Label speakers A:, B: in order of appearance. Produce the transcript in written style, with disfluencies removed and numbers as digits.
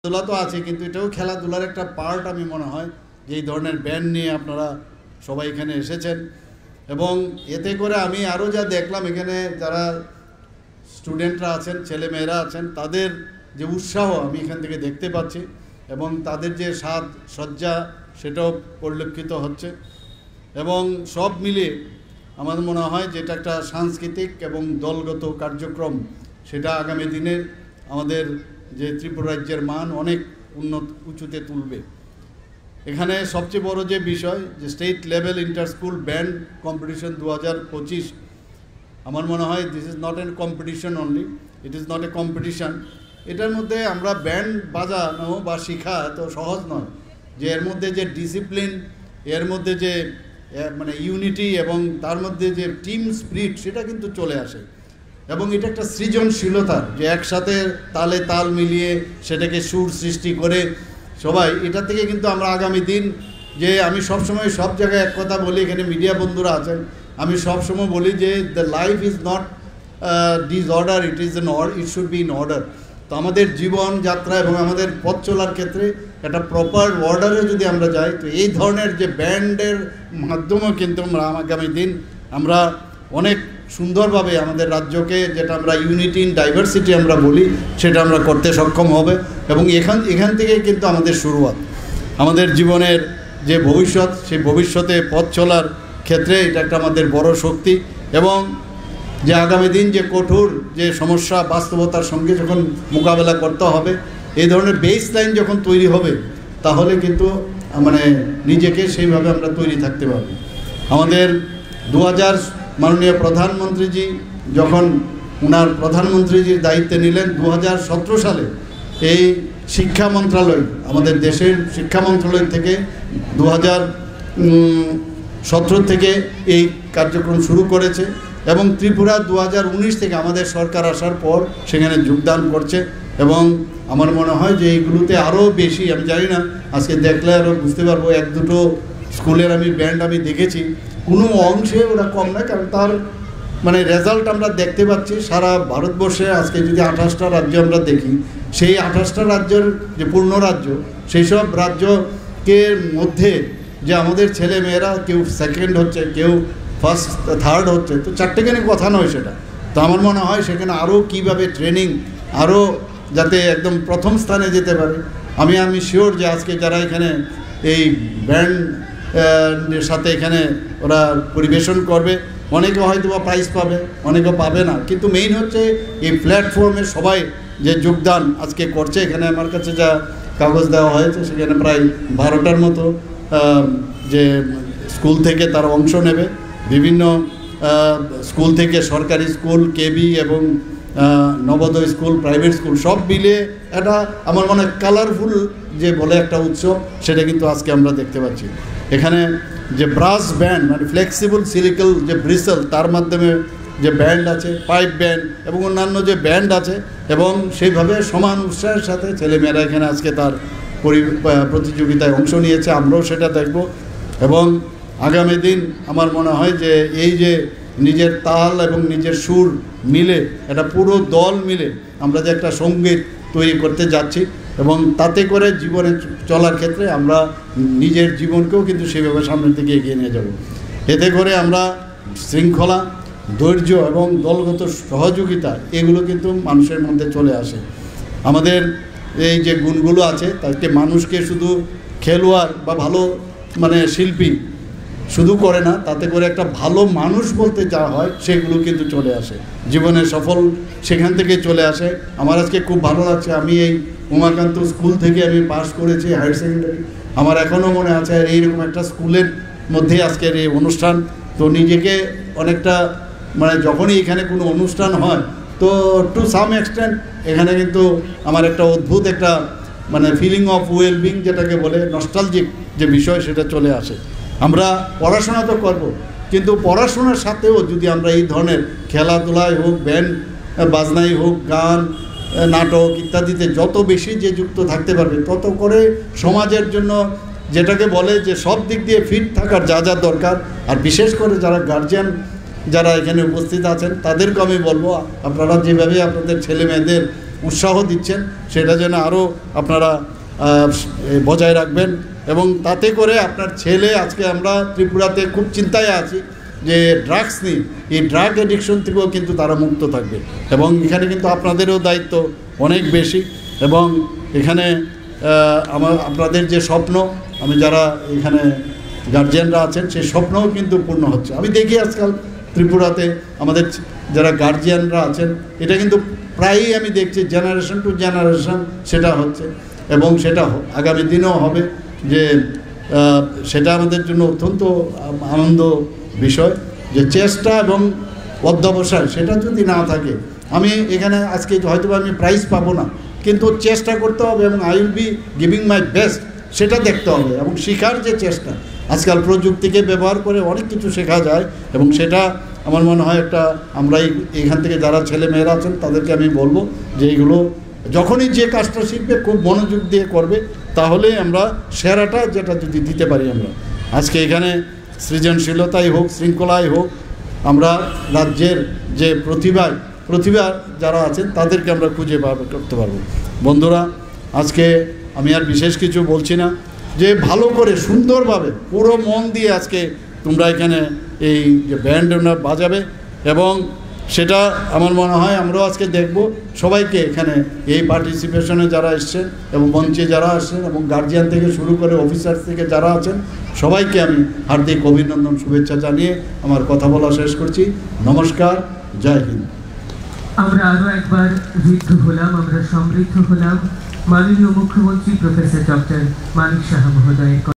A: খেলাধুলা তো আছে, কিন্তু এটাও খেলাধুলার একটা পার্ট। আমি মনে হয় যে এই ধরনের ব্যান্ড নিয়ে আপনারা সবাই এখানে এসেছেন, এবং এতে করে আমি আরও যা দেখলাম, এখানে যারা স্টুডেন্টরা আছেন, ছেলেমেয়েরা আছেন, তাদের যে উৎসাহ আমি এখান থেকে দেখতে পাচ্ছি, এবং তাদের যে সাজ সজ্জা সেটাও পরিলক্ষিত হচ্ছে। এবং সব মিলিয়ে আমার মনে হয় যে এটা একটা সাংস্কৃতিক এবং দলগত কার্যক্রম, সেটা আগামী দিনের আমাদের যে ত্রিপুরা রাজ্যের মান অনেক উঁচুতে তুলবে। এখানে সবচেয়ে বড় যে বিষয়, যে state level inter school band competition 2025, আমার মনে হয় this is not an competition only, it is not a competition. এটার মধ্যে আমরা ব্যান্ড বাজানো বা শেখা এত সহজ নয়, যে এর মধ্যে যে ডিসিপ্লিন, এর মধ্যে যে মানে ইউনিটি, এবং তার মধ্যে যে টিম স্পিরিট, সেটা কিন্তু চলে আসে। এবং এটা একটা সৃজনশীলতার, যে একসাথে তালে তাল মিলিয়ে সেটাকে সুর সৃষ্টি করে সবাই, এটা থেকে কিন্তু আমরা আগামী দিন, যে আমি সবসময় সব জায়গায় এক কথা বলি, এখানে মিডিয়া বন্ধুরা আছেন, আমি সবসময় বলি যে the life is not disorder, it should be in order. তো আমাদের জীবন যাত্রা এবং আমাদের পথ চলার ক্ষেত্রে একটা প্রপার অর্ডারে যদি আমরা যাই, তো এই ধরনের যে ব্যান্ডের মাধ্যমেও কিন্তু আমরা আগামী দিন আমরা অনেক সুন্দরভাবে আমাদের রাজ্যকে, যেটা আমরা ইউনিটি ইন ডাইভার্সিটি আমরা বলি, সেটা আমরা করতে সক্ষম হবে। এবং এখান থেকেই কিন্তু আমাদের শুরুয়াত, আমাদের জীবনের যে ভবিষ্যৎ, সেই ভবিষ্যতে পথ চলার ক্ষেত্রে এটা একটা আমাদের বড় শক্তি। এবং যে আগামী দিন যে কঠোর যে সমস্যা বাস্তবতার সঙ্গে যখন মোকাবেলা করতে হবে, এই ধরনের বেস লাইন যখন তৈরি হবে, তাহলে কিন্তু মানে নিজেকে সেইভাবে আমরা তৈরি থাকতে পারবো। আমাদের 2000 মাননীয় প্রধানমন্ত্রীজি যখন ওনার প্রধানমন্ত্রীজির দায়িত্বে নিলেন 2017 সালে, এই শিক্ষা মন্ত্রণালয়, আমাদের দেশের শিক্ষা মন্ত্রণালয় থেকে 2017 থেকে এই কার্যক্রম শুরু করেছে, এবং ত্রিপুরা 2019 থেকে আমাদের সরকার আসার পর সেখানে যোগদান করছে। এবং আমার মনে হয় যে এইগুলোতে আরও বেশি, আমি জানি না, আজকে দেখলে আরও বুঝতে পারবো, 1-2 স্কুলের আমি ব্যান্ড আমি দেখেছি, কোনো অংশে ওরা কম না, কারণ তার মানে রেজাল্ট আমরা দেখতে পাচ্ছি সারা ভারতবর্ষে। আজকে যদি 28টা রাজ্য আমরা দেখি, সেই 28টা রাজ্যের যে পূর্ণ রাজ্য, সেই সব রাজ্যকে মধ্যে যে আমাদের ছেলে মেয়েরা কেউ সেকেন্ড হচ্ছে, কেউ ফার্স্ট থার্ড হচ্ছে, তো চারটেখানি কথা নয় সেটা। তো আমার মনে হয় সেখানে আরও কীভাবে ট্রেনিং, আরও যাতে একদম প্রথম স্থানে যেতে পারে। আমি শিওর যে আজকে যারা এখানে এই ব্যান্ড সাথে এখানে ওরা পরিবেশন করবে, অনেকে হয়তো বা প্রাইজ পাবে, অনেকে পাবে না, কিন্তু মেইন হচ্ছে এই প্ল্যাটফর্মে সবাই যে যোগদান আজকে করছে। এখানে আমার কাছে যা কাগজ দেওয়া হয়েছে, সেখানে প্রায় 12টার মতো যে স্কুল থেকে তারা অংশ নেবে, বিভিন্ন স্কুল থেকে, সরকারি স্কুল, কেবি এবং নবোদয় স্কুল, প্রাইভেট স্কুল, সব মিলিয়ে এটা আমার মনে হয় কালারফুল যে বলে একটা উৎসব, সেটা কিন্তু আজকে আমরা দেখতে পাচ্ছি। এখানে যে ব্রাস ব্যান্ড, মানে ফ্লেক্সিবল সিলিকল যে ব্রিসেল, তার মাধ্যমে যে ব্যান্ড আছে, পাইপ ব্যান্ড এবং অন্যান্য যে ব্যান্ড আছে, এবং সেইভাবে সমান উৎসাহের সাথে ছেলেমেয়েরা এখানে আজকে তার প্রতিযোগিতায় অংশ নিয়েছে। আমরাও সেটা দেখব। এবং আগামী দিন আমার মনে হয় যে এই যে নিজের তাল এবং নিজের সুর মিলে, এটা পুরো দল মিলে আমরা যে একটা সঙ্গীত তৈরি করতে যাচ্ছি, এবং তাতে করে জীবনে চলার ক্ষেত্রে আমরা নিজের জীবনকেও কিন্তু সেভাবে সামনের দিকে এগিয়ে নিয়ে যাব। এতে করে আমরা শৃঙ্খলা, ধৈর্য এবং দলগত সহযোগিতা, এগুলো কিন্তু মানুষের মধ্যে চলে আসে। আমাদের এই যে গুণগুলো আছে, তাকে মানুষকে শুধু খেলোয়াড় বা ভালো মানে শিল্পী শুধু করে না, তাতে করে একটা ভালো মানুষ বলতে যা হয়, সেগুলো কিন্তু চলে আসে, জীবনে সফল সেখান থেকে চলে আসে। আমার আজকে খুব ভালো লাগছে, আমি এই উমাকান্ত স্কুল থেকে আমি পাস করেছি হায়ার সেকেন্ডারি। আমার এখনও মনে আছে এইরকম একটা স্কুলের মধ্যে আজকের এই অনুষ্ঠান। তো নিজেকে অনেকটা মানে যখনই এখানে কোনো অনুষ্ঠান হয়, তো টু সাম এক্সটেন্ট এখানে কিন্তু আমার একটা অদ্ভুত একটা মানে ফিলিং অফ ওয়েলবিং, যেটাকে বলে নস্টালজিক যে বিষয়, সেটা চলে আসে। আমরা পড়াশোনা তো করব, কিন্তু পড়াশোনার সাথেও যদি আমরা এই ধরনের খেলাধুলায় হোক, ব্যান্ড বাজনাই হোক, গান, নাটক ইত্যাদিতে যত বেশি যে যুক্ত থাকতে পারবে, তত করে সমাজের জন্য, যেটাকে বলে যে সব দিক দিয়ে ফিট থাকার যা যা দরকার। আর বিশেষ করে যারা গার্জিয়ান যারা এখানে উপস্থিত আছেন, তাদেরকে আমি বলবো, আপনারা যেভাবে আপনাদের ছেলে মেয়েদের উৎসাহ দিচ্ছেন, সেটা যেন আরও আপনারা বজায় রাখবেন। এবং তাতে করে আপনার ছেলে, আজকে আমরা ত্রিপুরাতে খুব চিন্তায় আছি যে ড্রাগস নিয়ে, এই ড্রাগ অ্যাডিকশন থেকেও কিন্তু তারা মুক্ত থাকবে। এবং এখানে কিন্তু আপনাদেরও দায়িত্ব অনেক বেশি। এবং এখানে আপনাদের যে স্বপ্ন, আমি যারা এখানে গার্জিয়ানরা আছেন, সেই স্বপ্নও কিন্তু পূর্ণ হচ্ছে। আমি দেখি আজকাল ত্রিপুরাতে আমাদের যারা গার্জিয়ানরা আছেন, এটা কিন্তু প্রায়ই আমি দেখছি জেনারেশন টু জেনারেশন সেটা হচ্ছে, এবং সেটা আগামী দিনেও হবে। যে সেটা আমাদের জন্য অত্যন্ত আনন্দ বিষয়, যে চেষ্টা এবং অধ্যবসায় সেটা যদি না থাকে, আমি এখানে আজকে হয়তো আমি প্রাইজ পাবো না, কিন্তু চেষ্টা করতে হবে এবং I will be giving my best, সেটা দেখতে হবে। এবং শেখার যে চেষ্টা, আজকাল প্রযুক্তিকে ব্যবহার করে অনেক কিছু শেখা যায়, এবং সেটা আমার মনে হয় একটা, আমরা এখান থেকে যারা ছেলে মেয়েরা আছেন তাদেরকে আমি বলবো যে এইগুলো যখনই যে কাজটা শিখবে খুব মনোযোগ দিয়ে করবে, তাহলে আমরা সেরাটা যেটা যদি দিতে পারি, আমরা আজকে এখানে সৃজনশীলতাই হোক, শৃঙ্খলাই হোক, আমরা রাজ্যের যে প্রতিভা যারা আছেন তাদেরকে আমরা খুঁজে করতে পারবো। বন্ধুরা, আজকে আমি আর বিশেষ কিছু বলছি না, যে ভালো করে সুন্দরভাবে পুরো মন দিয়ে আজকে তোমরা এখানে এই যে ব্যান্ড বাজাবে, এবং সেটা আমার মনে হয় আমরাও আজকে দেখব সবাইকে এখানে এই পার্টিসিপেশনে যারা এসছেন এবং মঞ্চে যারা আসছেন এবং গার্জিয়ান থেকে শুরু করে অফিসার থেকে যারা আছেন, সবাইকে আমি হার্দিক অভিনন্দন, শুভেচ্ছা জানিয়ে আমার কথা বলা শেষ করছি। নমস্কার, জয় হিন্দ।
B: আমরা আরো একবার ঋদ্ধ হলাম, আমরা সমৃদ্ধ হলাম মাননীয় মুখ্যমন্ত্রী প্রফেসর ডক্টর মানিক সাহা মহোদয়ের